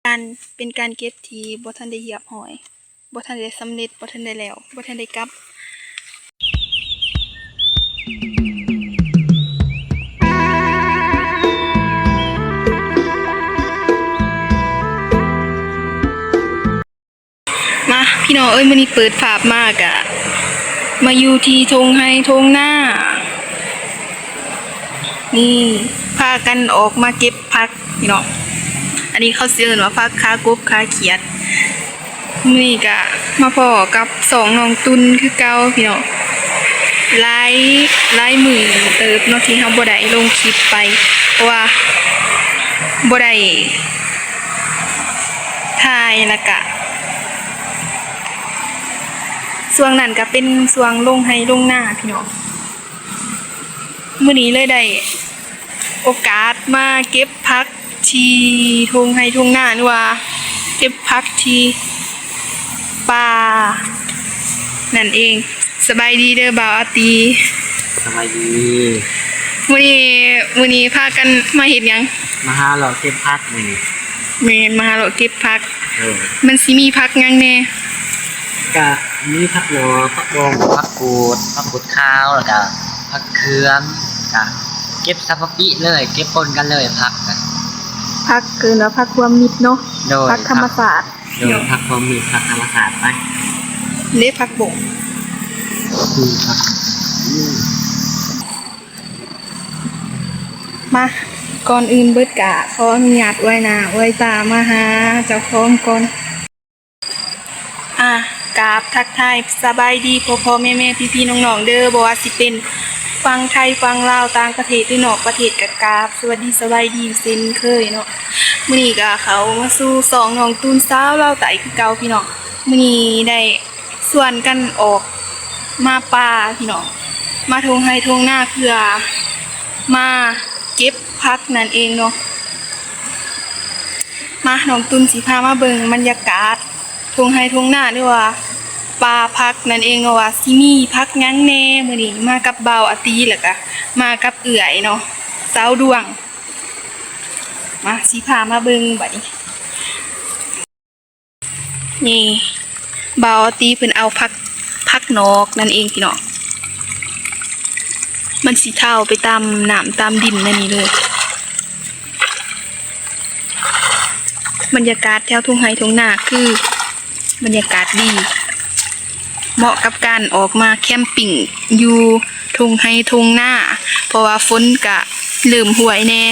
การเป็นการเก็บที่บ่ทันได้เหยียบหอยบ่ทันได้สำเร็จบ่ทันได้แล้วบ่ทันได้กลับมาพี่น้องมื้อนี้เปิดภาพมากอะมาอยู่ที่ทงไห้ทงหน้านี่พากันออกมาเก็บผักพี่น้องอันนี้เขาเอิ้นว่าผักคากบคาเขียดนี่ก็มาพอกับสองน้องตุนคือเก่าพี่น้องหลายมือเติบเนาะที่เฮาบ่ได้ลงคลิปไปเพราะว่าบ่ได้ถ่ายแล้วก็ช่วงนั้นก็เป็นช่วงลงไห้ลงหน้าพี่น้องมื้อนี้เลยได้โอกาสมาเก็บผักที่ทงไห้ทงหน้าหรือว่าเก็บผักที่ป่านั่นเองสบายดีเด้อบ่าวอาตีสบายดีมื้อนี้พากันมาเฮ็ดหยังมาหาเราเก็บผักนี่แม่นมาหาเราเก็บผักมันสิมีผักหยังแน่ก็มีผักหนอผักบงผักกูดขาวแล้วก็ผักเขือมก็เก็บซับปะปิเลยเก็บปนกันเลยผักเกินแล้วผักรวมมิตรเนาะผักธรรมศาสตร์โดยผักรวมมิตรผักธรรมศาสตร์ไปเละผักบงมาก่อนอื่นเบิดกะขออนุญาตไว้หน้าไว้ตามาหาเจ้าของก่อนกราบทักทายสบายดีพ่อแม่พี่ๆน้องๆเด้อบ่ว่าสิเป็นฟังไทยฟังลาวต่างประเทศหรือนอกประเทศก็กราบสวัสดีสบายดีเช่นเคยเนาะมื้อนี้ก็เขามาสู่สองน้องตูนสาวลาวไต่คือเก่าพี่น้องมื้อนี้ได้ส่วนกันออกมาป่าพี่น้องมาทงไห้ทงหน้าเพื่อมาเก็บผักนั่นเองเนาะมาน้องตูนสิพามาเบิ่งบรรยากาศทงไห้ทงหน้าหรือว่าป่าผักนั่นเองเนาะว่าสิมีผักหยังแน่มื้อนี้มากับบ่าวอาตีแล้วก็มากับเอื้อยเนาะสาวดวงมาสิพามาเบิ่งบัดนี้นี่บ่าวอาตีเพิ่นเอาผักนอกนั่นเองพี่น้องมันสิเท่าไปตามน้ำตามดินนั่นนี่เลยบรรยากาศแถวทุ่งไร่ทุ่งนาคือบรรยากาศดีเหมาะกับการออกมาแคมปิ้งอยู่ทุ่งไร่ทุ่งนาเพราะว่าฝนกะเริ่มห่วยแน่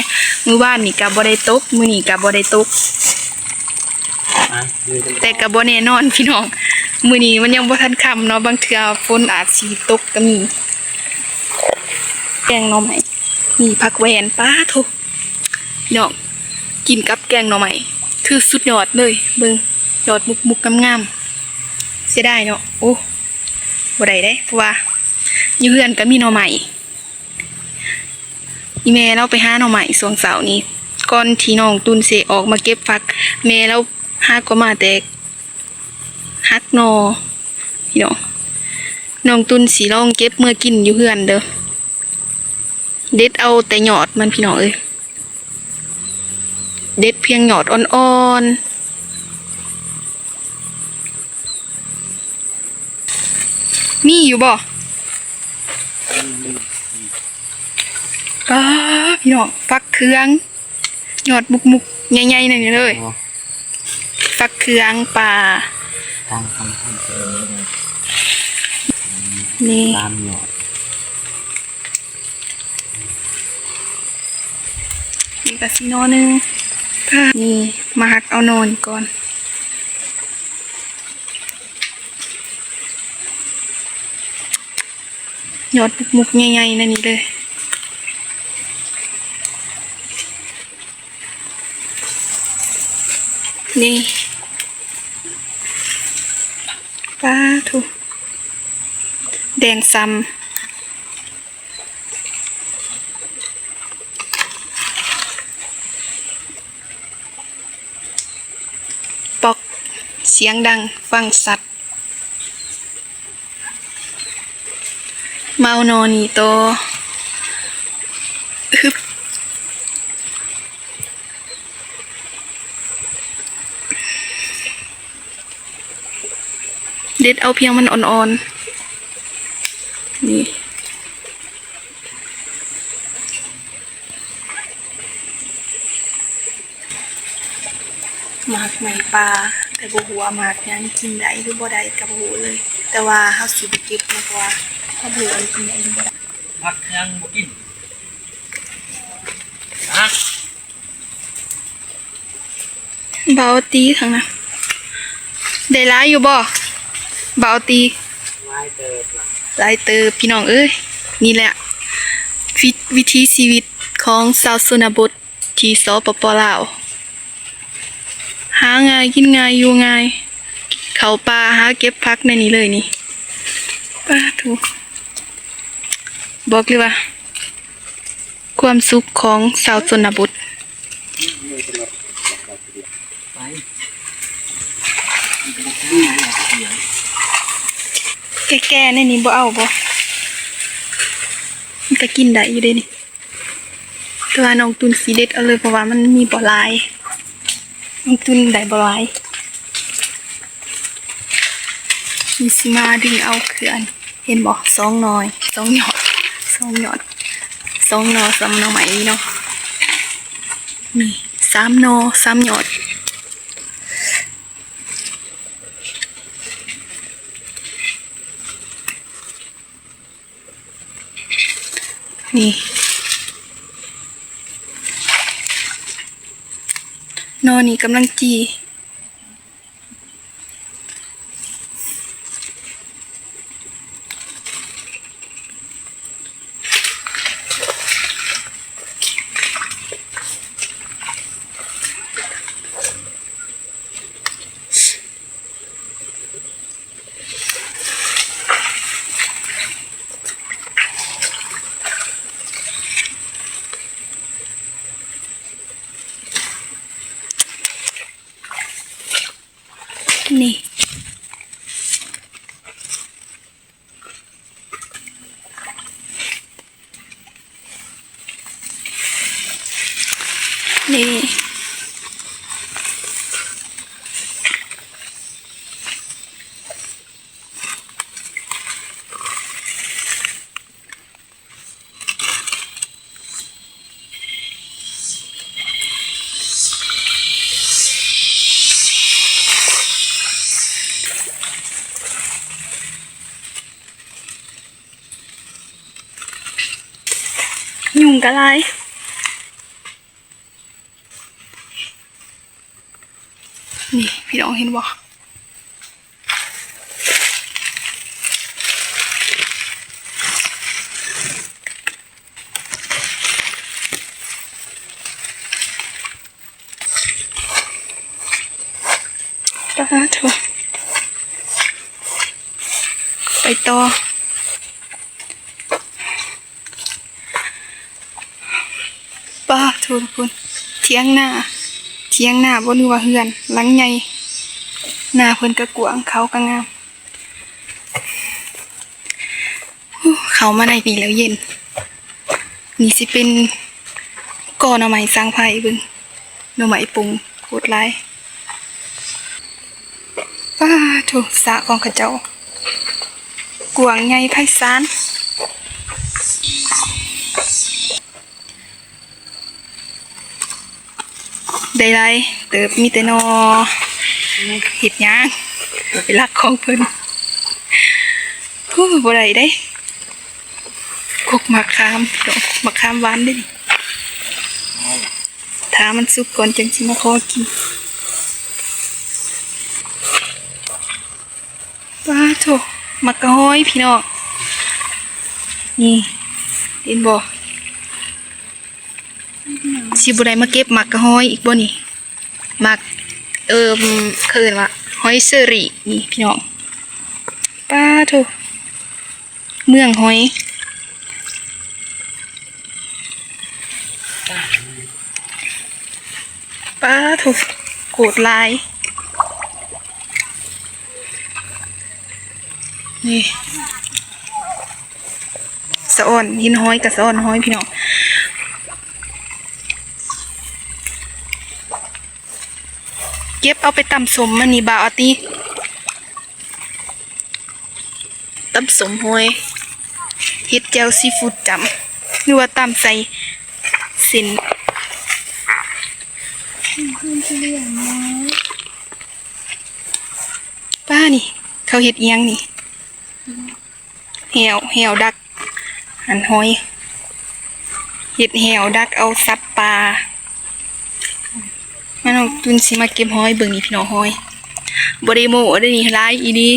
มื้อวานนี่กะบ่ได้ตกมื้อนี้กะบ่ได้ตกแต่กะบ่แน่นอนพี่น้องมื้อนี้มันยังบ่ทันค่ำเนาะบางเทื่อฝนอาจสิตกก็มีแกงหน่อไม้มีผักแหวนป้าโถพี่น้องกินกับแกงหน่อไม้คือสุดยอดเลยเบิ่งยอดมุกงามๆเสียดายเนาะโอ้บ่ได้เด้เพราะว่าอยู่เฮือนก็มีหน่อไม้อีแม่เราไปหาหน่อไม้ช่วงเสาร์นี้ก่อนที่น้องตุนสิออกมาเก็บผักแม่เราหาก็มาแต่ฮักหน่อพี่น้องตุนสิลองเก็บเมื่อกินอยู่เฮือนเด้อเด็ดเอาแต่หยอดมันพี่น้องเอ้ยเด็ดเพียงหยอดอ่อนๆมีอยู่บ่พี่น้องฟักเครื่องหยอดมุกใหญ่ๆนั่นเลยฟักเครื่องปลานี่ตามหยอดนี่กะสินอนึงนี่มาหักเอานอนก่อนยอดมุกใหญ่ๆนั่นนี่เลยนี่ป้าทุแดงซ้ำปอกเสียงดังฟังสัตว์เมานอนี่โต ด็ดเอาเพียงมันอ่อนๆนี่หมากไหมปลาแต่บ่ฮู้ว่าหมากยังกินได้หรือบ่ได้ก็บ่ฮู้เลย แต่ว่าเฮาสิไปเก็บมากกว่าเฮาบ่รู้ว่ากินได้หรือบ่ได้ พักเครื่องบ่กินอ่ะ เบาตีทางนั้นได้หลายอยู่บ่เบาตี ไว้เติบล่ะ หลายเติบพี่น้องเอ้ยนี่แหละวิถีชีวิตของชาวชนบทที่สปปลาวหาง่ายกินง่ายอยู่ง่ายเข้าป่าหาเก็บผักในนี้เลยนี่ป้าถูกบอกเลยว่า ความสุขของชาวชนบท ไปมันจะบ่กินอะไรเสียง แก่ๆในนี้บ่เอาบ่มันก็กินได้อยู่เด้นี่แต่ว่าน้องตุนสีเด็ดเอาเลยเพราะว่ามันมีบ่หลายน้องตุนได้บ่หลายมีสิมาดึงเอาคืออันเห็นบ่สองหน่อยสองหยอดสองหยอดสองหนอสามหน่อไม้เนาะนี่สามหนอสามหยอดนี่นอนี่กำลังจีนี่นี่ยุงกะไรนี่พี่น้องเห็นบ่ตาถูกไปต่อป้าถูกคุณเที่ยงหน้าบ่นึกว่าเฮือนหลังใหญ่หน้าเพิ่นก็กว้างเขาก็งามเขามาในนี่แล้วเย็นนี่สิเป็นก่อหน่อไม้สร้างไผ่เบิ่งหน่อไม้ปรุงโคตรหลายป้าถูกสระของเขาเจ้ากว้างใหญ่ไพศาลได้ไรเติบมีแต่นอเห็ดย่างไปลักของเพิ่นบ่ได้ได้กกมะขามดอกมะขามหวานเด้ดิถ้ามันสุกก่อนจังสิมาขอกินว้าโถมักกะฮ้อยพี่น้องนี่เห็นบ่สิบ่ได้มาเก็บมักกะฮ้อยอีกบ่นี่มักเคินว่าหอยเชอรี่นี่พี่น้องป้าโถเมืองหอยป้าโถโกรธลายนี่สะอ่อนหินห้อยกับสะอ่อนห้อยพี่น้องเก็บเอาไปตำสมมันนี่บ่าวอาติ ตำสมหอยเฮ็ดแจ่วซีฟู้ดจำหรือว่าตำใส่เส้นป้านี่ เขาเฮ็ดเอียงนี่แหวดักหันหอยเฮ็ดแหวดักเอาสัตว์ป่างั้นน้องตุนสิมาเก็บหอยเบิ่งนี่พี่น้องหอยบ่ได้โม้ได้นี่หลายอีดี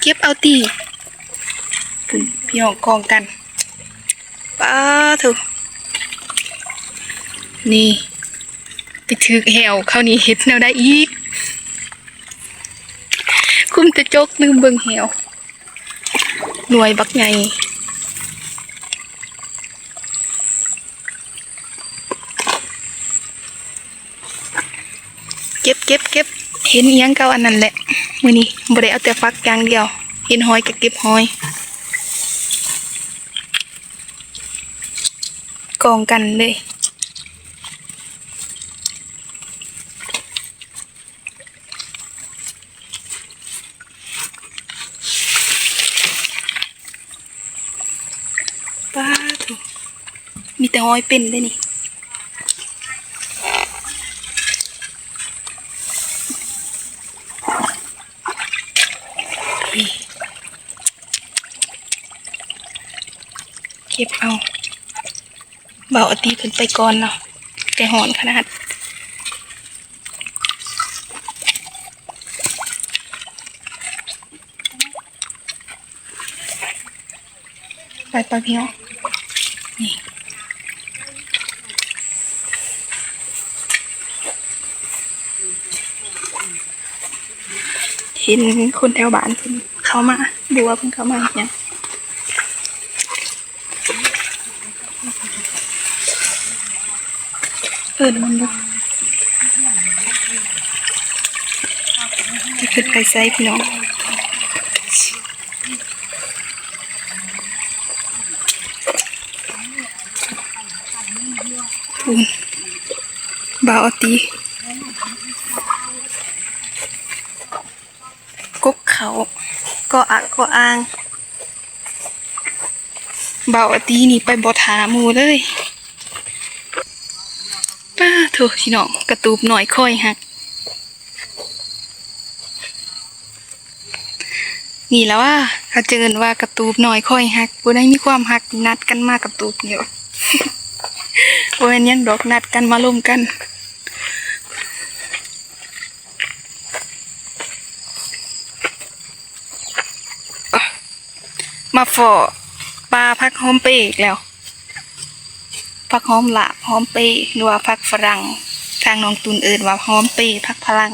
เก็บเอาติพุ่นพี่น้องกองกันป้าเถอะนี่ไปถึกแหวเข้านี่เฮ็ดแนวได้อีกคุมจะจกลืมเบิ่งแหวหน่วยบักใหญ่เก็บเห็นเอียงเก่าอันนั้นแหละมื้อนี้บ่ได้เอาแต่ฟักอย่างเดียวเห็นหอยก็เก็บหอยกองกันเลยป้าถูมีแต่หอยเป็นเลยนี่เก็บเอาเบาอตีขึ้นไปก่อนเนาะใจหอนขนาดไปพี่น้องนี่เห็นคนแถวบ้านเพิ่นเข้ามาดูว่าเพิ่นเข้ามาอย่างเปิดมันดูจะขึ้นไปใส่พี่น้องปูนบ่าวเอาตีกกเขาก็อักก็อ้างบ่าวเอาตีนี่ไปบ่ถาหมู่เลยป้าโถพี่น้องกระตูบหน่อยค่อยหักนี่แล้วว่าเขาเจอว่ากระตูบหน่อยค่อยหักบ่ได้มีความหักนัดกันมากกระตูบเดียวบ่แม่นยังดอกนัดกันมาร่วมกันมาฝอปลาพักหอมเปอีกแล้วพักหอมหลาบหอมเปหรือว่าพักฝรั่งทางน้องตุนเอิญว่าหอมเปพักพลัง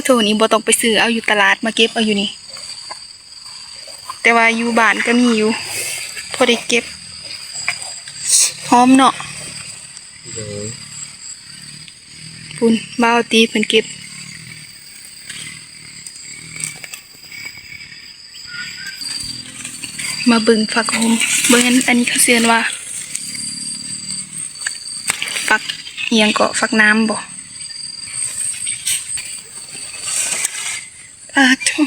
โถนี้บ่ต้องไปซื้อเอาอยู่ตลาดมาเก็บเอาอยู่นี่แต่ว่าอยู่บ้านก็มีอยู่พอได้เก็บหอมเนาะปุ่นบ่าวตีเพิ่นเก็บมาเบิ่งฝักหอมเบิ่งอันนี้เขาเรียกว่าฝักเอียงเกาะฝักน้ำบ่ทุ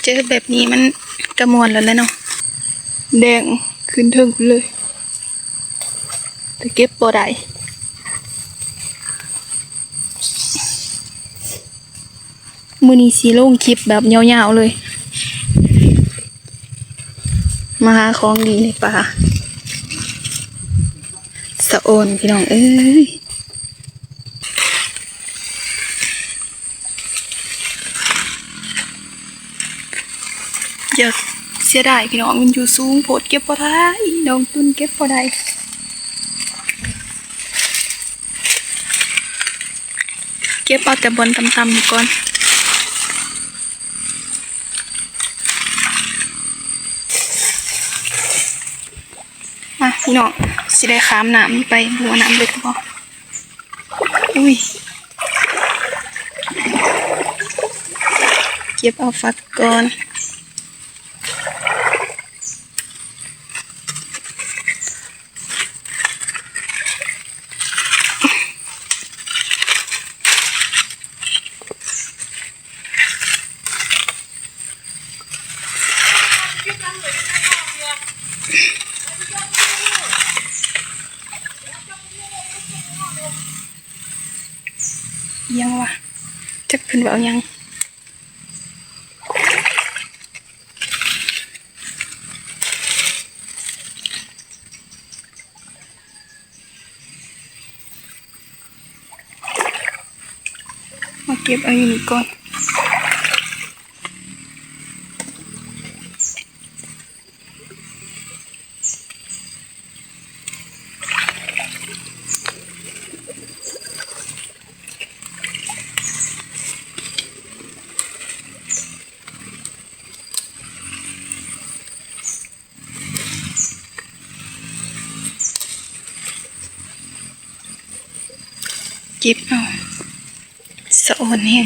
เจอแบบนี้มันกระมวลแล้วเนาะแดงขึ้นเทิงเลยแต่เก็บบ่ได้มื้อนี้สิลงคลิปแบบยาวๆเลยมาหาของดีในป่าสะโอนพี่น้องเอ้ยอย่าเสียดายพี่น้องมันอยู่สูงโพดเก็บบ่ได้น้องตุนเก็บบ่ได้เก็บเอาแต่บนต่ำๆก่อนมาพี่น้องสิได้ข้ามน้ำนี่ไปบัวน้ำเล็กบ่อุ้ยเก็บเอาฟักก่อน ยังวะจักเพิ่นเว้ายังมาเก็บเอาอยู่นี่ก่อนเก็บเอาสะออนแห้ง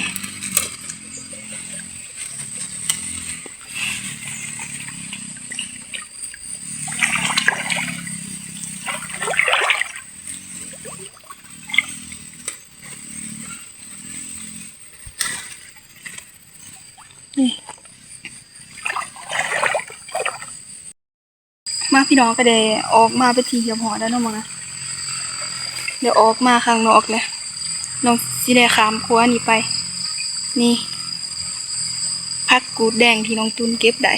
นี่มาพี่น้องก็ได้ออกมาไปทีเดียวพอแล้วเนาะมึงนะเดี๋ยวออกมาข้างนอกเลยน้องสิได้ขามครัวนี่ไปนี่ผักกูดแดงที่น้องตุนเก็บได้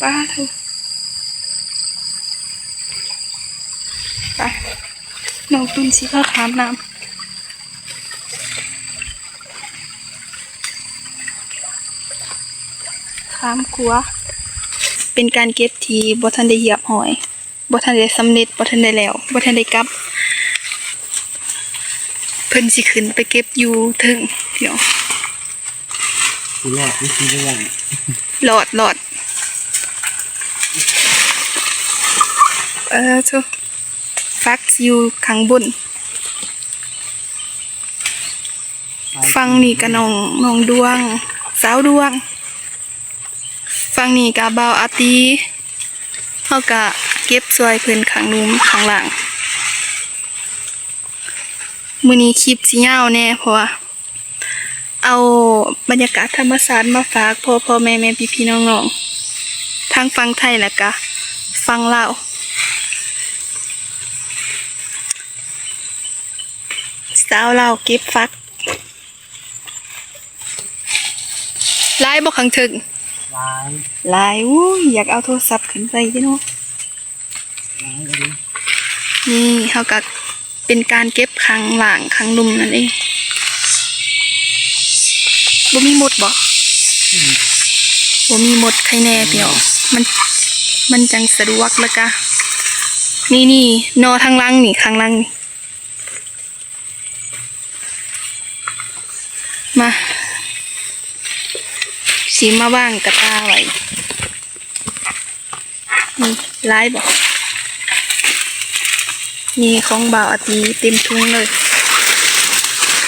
ป้าเถอะไปน้องตุนสิพาขามน้ำขามครัวเป็นการเก็บที่บ่ทันได้เหยียบหอยบ่ทันได้สำเร็จบ่ทันได้แล้วบ่ทันได้กลับเพิ่นสิขึ้นไปเก็บอยู่ถึงเดี๋ยว ทีแรกนี่คือเรื่อง หลอดทุกฟักอยู่ข้างบนฟังนี่กับน้องดวงสาวดวงฟังนี่กับเบาอาตีเฮาก็เก็บซอยเพิ่นข้างนู้นข้างหลังมื้อนี้คลิปสิยาวแน่เพราะว่าเอาบรรยากาศธรรมชาติมาฝากพ่อแม่พี่ๆน้องๆทั้งฟังไทยแล้วก็ฟังลาวสาวลาวเก็บฟักลายบ่ขังถึง ร้าย ลายอู้ยอยากเอาโทรศัพท์ขึ้นไปพี่น้อง ร้ายเลย นี่เขาก็เป็นการเก็บครั้งหลังครั้งลุมนั่นเองบ่มีหมดบ่บ่มีหมดใครแน่เดียวมันจังสะดวกแล้วก็นี่นอทางหลังนี่ข้างหลังนี่มาสีมาว่างกระตาไว้นี่ลายบ่นี่ของบ่าวอาตีเต็มทุ่งเลย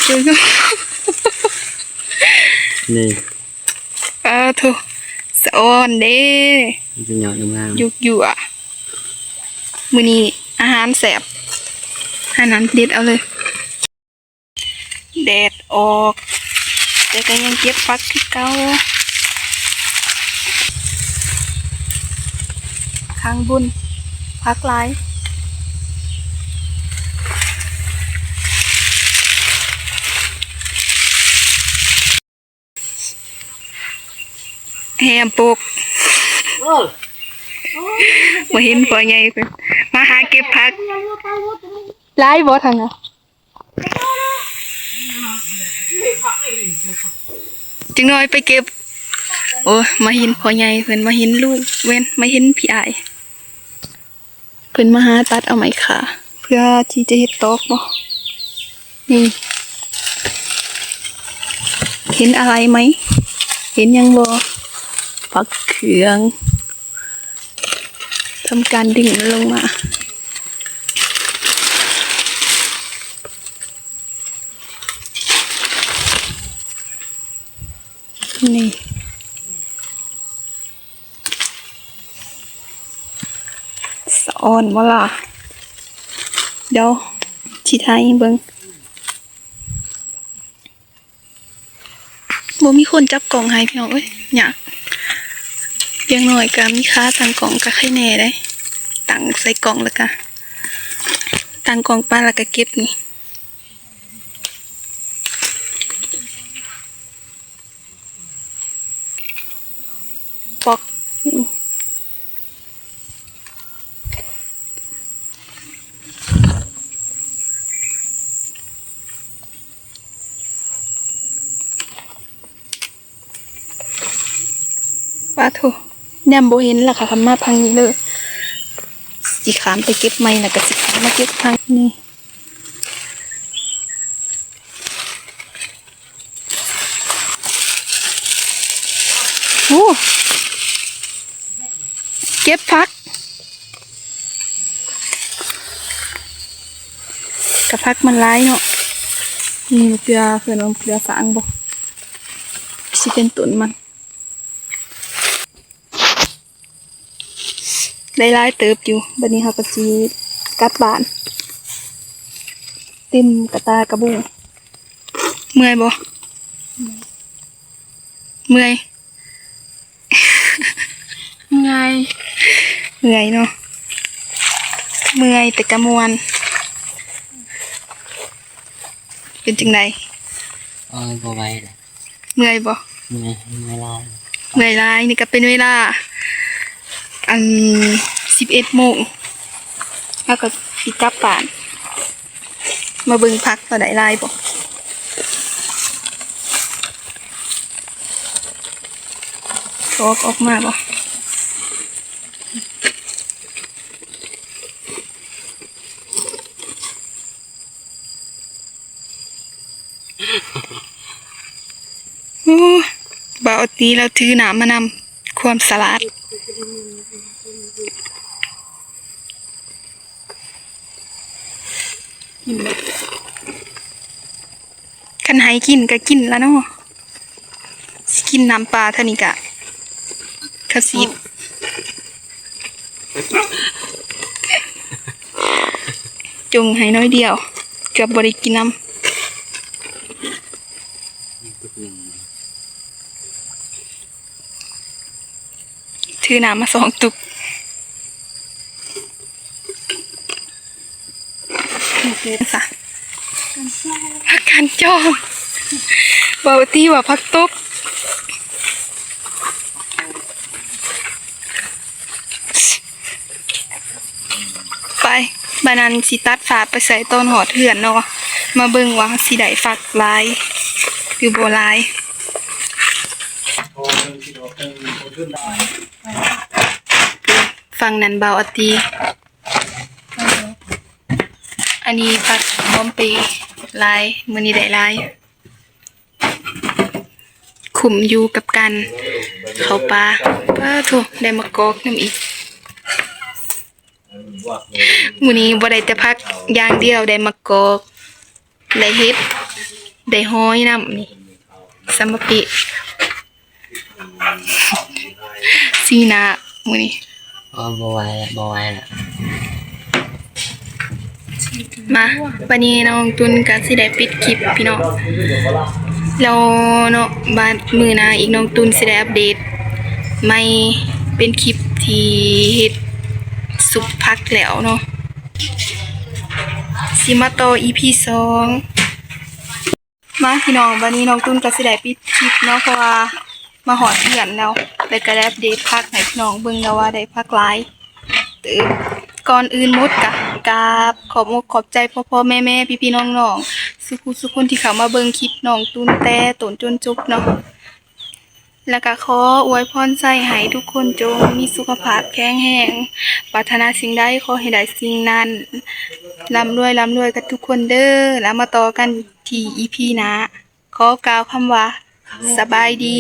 เจอก็ นี่ โถสะออนเด้ มันจะเหนียวงาม อยู่อ่ะมื้อนี้อาหารแซ่บอาหารเด็ดเอาเลยแดดออกแต่ก็ยังเก็บฟักคือเก่าข้างบนพักหลายแฮมปกมาเห็นพ่อใหญ่เพิ่นมาหาเก็บผักหลายบ่ทางน่ะจึงน้อยไปเก็บโอ้มาเห็นพ่อใหญ่เพิ่นมาเห็นลูกเว้นมาเห็นพี่อายเพิ่นมาหาตัดเอาไม้ขาเพื่อที่จะเฮ็ดตอกบ่นี่เห็นอะไรไหมเห็นยังบ่ผักเขืองทำการดึงมันลงมานี่สะออนบ่ล่ะเดี๋ยวสิถ่ายให้เบิ่งบ่มีคนจับกล่องให้พี่น้องเอ้ยยากเพียงน้อยก็มีค่าตั้งกล่องก็ใครแน่ได้ตั้งใส่กล่องแล้วก็ต ตั้งกองปลาแล้วก็เก็บนี่ปอกปลาโถแนมโบเห็นล่ะค่ะคำมาพังนี้เลยสิขามไปเก็บไม้แล้วก็สิขามมาเก็บพังนี่โอ้เก็บพักกับพักมันร้ายเนาะนี่เกลือเพื่อนเอาเกลือฝางบอกสิเป็นตุนมันได้ร้ายเติบอยู่บัดนี้เขาก็จีกลับบ้านเต็มกระตากระบุงเมื่อยบ่เมื่อย เมื่อยเมื่อยเนาะเมื่อยแต่กระมวลเป็นจังได บ่ไหวเลย เมื่อยบ่ เมื่อยลาย เมื่อยหลายนี่ก็เป็นเวลา11 โมงแล้วก็สิกลับบ้านมาเบิ่งพักว่าได้หลายบ่ออกมาบ่โอ้บ่าวตีแล้วถือหนามมานำความสลัดคันให้กินก็กินแล้วเนาะสิกินน้ำปลาเท่านี้กะกระซิบจงให้น้อยเดียวเกือบบริกินน้ำถือน้ำมา2 ตุกค่ะพักการจองบาวตีว่าพักตบไปบานันสิตัดฝาไปใส่ต้นหอดเถื่อนเนาะมาเบิ่งว่าสิได้ฝักลายหรือบ่ลายฟังนั้นเบาอตีอันนี้พักพร้อมปีลายมื้อนี้ได้ลายขุมอยู่กับกันเขาปลาถูกได้มากอกน้ำอีกมื้อนี้บ่ได้แต่พักอย่างเดียวได้มากอกได้เฮ็ดได้ห้อยน้ำนี่สมปิสีหน้ามื้อนี้บ่ไหวละมาวันนี้น้องตุนก็สิได้ปิดคลิปพี่น้องแล้วเนาะบาดมื้อหน้าอีกน้องตุนสิได้อัปเดตไม่เป็นคลิปที่เฮ็ดสุกพักแล้วเนาะสิมาต่อ EP 2มาพี่น้องวันนี้น้องตุนก็สิได้ปิดคลิปเนาะเพราะว่ามาหอดเถื่อนแล้วก็ได้อัปเดตพักให้พี่น้องเบิ่งแล้วว่าได้พักหลายก่อนอื่นหมดกราบขอบอกขอบใจพ่อแม่พี่ๆน้องๆสุขคนที่เข้ามาเบิ่งคลิปน้องตุนแต่ต้นจนจบเนาะแล้วก็ขออวยพรใส่ให้ทุกคนจงมีสุขภาพแข็งแรงปรารถนาสิ่งใดขอให้ได้สิ่งนั้นร่ำรวยกันทุกคนเด้อแล้วมาต่อกันที่ EP หน้าขอกล่าวคำว่าสบายดี